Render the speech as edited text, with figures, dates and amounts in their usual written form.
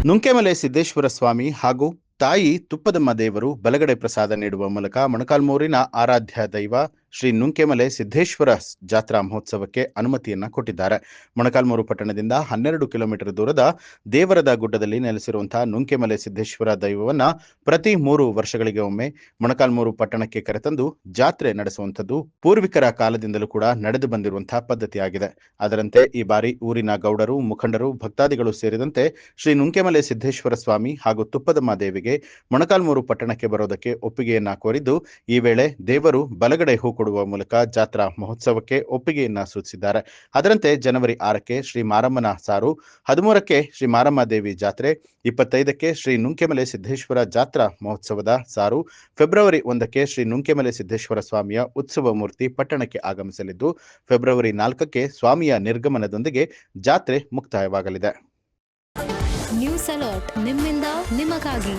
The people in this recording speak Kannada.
ನುಂಕೆಮಲೆ ಸಿದ್ದೇಶ್ವರ ಸ್ವಾಮಿ ಹಾಗೂ ತಾಯಿ ತುಪ್ಪದಮ್ಮ ದೇವರು ಬಲಗಡೆ ಪ್ರಸಾದ ನೀಡುವ ಮೂಲಕ ಮೊಣಕಾಲ್ಮೂರಿನ ಆರಾಧ್ಯ ದೈವ ಶ್ರೀ ನುಂಕೆಮಲೆ ಸಿದ್ದೇಶ್ವರ ಜಾತ್ರಾ ಮಹೋತ್ಸವಕ್ಕೆ ಅನುಮತಿಯನ್ನ ಕೊಟ್ಟಿದ್ದಾರೆ. ಮೊಣಕಾಲ್ಮೂರು ಪಟ್ಟಣದಿಂದ 12 ಕಿಲೋಮೀಟರ್ ದೂರದ ದೇವರದ ಗುಡ್ಡದಲ್ಲಿ ನೆಲೆಸಿರುವಂತಹ ನುಂಕೆಮಲೆ ಸಿದ್ದೇಶ್ವರ ದೈವವನ್ನ ಪ್ರತಿ 3 ವರ್ಷಗಳಿಗೆ ಒಮ್ಮೆ ಮೊಣಕಾಲ್ಮೂರು ಪಟ್ಟಣಕ್ಕೆ ಕರೆತಂದು ಜಾತ್ರೆ ನಡೆಸುವಂಥದ್ದು ಪೂರ್ವಿಕರ ಕಾಲದಿಂದಲೂ ಕೂಡ ನಡೆದು ಬಂದಿರುವಂತಹ ಪದ್ಧತಿಯಾಗಿದೆ. ಅದರಂತೆ ಈ ಬಾರಿ ಊರಿನ ಗೌಡರು, ಮುಖಂಡರು, ಭಕ್ತಾದಿಗಳು ಸೇರಿದಂತೆ ಶ್ರೀ ನುಂಕೆಮಲೆ ಸಿದ್ದೇಶ್ವರ ಸ್ವಾಮಿ ಹಾಗೂ ತುಪ್ಪದಮ್ಮ ದೇವಿಗೆ ಮೊಣಕಾಲ್ಮೂರು ಪಟ್ಟಣಕ್ಕೆ ಬರೋದಕ್ಕೆ ಒಪ್ಪಿಗೆಯನ್ನ ಕೋರಿದ್ದು, ಈ ವೇಳೆ ದೇವರು ಬಲಗಡೆ ಹೂ ಕೊಡುವ ಮೂಲಕ ಜಾತ್ರಾ ಮಹೋತ್ಸವಕ್ಕೆ ಒಪ್ಪಿಗೆಯನ್ನ ಸೂಚಿಸಿದ್ದಾರೆ. ಅದರಂತೆ ಜನವರಿ 6ಕ್ಕೆ ಶ್ರೀ ಮಾರಮ್ಮನ ಸಾರು, 13ಕ್ಕೆ ಶ್ರೀ ಮಾರಮ್ಮ ದೇವಿ ಜಾತ್ರೆ, 25ಕ್ಕೆ ಶ್ರೀ ನುಂಕೆಮಲೆ ಸಿದ್ದೇಶ್ವರ ಜಾತ್ರಾ ಮಹೋತ್ಸವದ ಸಾರು, ಫೆಬ್ರವರಿ 1ಕ್ಕೆ ಶ್ರೀ ನುಂಕೆಮಲೆ ಸಿದ್ದೇಶ್ವರ ಸ್ವಾಮಿಯ ಉತ್ಸವ ಮೂರ್ತಿ ಪಟ್ಟಣಕ್ಕೆ ಆಗಮಿಸಲಿದ್ದು, ಫೆಬ್ರವರಿ 4ಕ್ಕೆ ಸ್ವಾಮಿಯ ನಿರ್ಗಮನದೊಂದಿಗೆ ಜಾತ್ರೆ ಮುಕ್ತಾಯವಾಗಲಿದೆ. ನ್ಯೂಸ್ ಅಲರ್ಟ್, ನಿಮ್ಮಿಂದ ನಿಮಗಾಗಿ.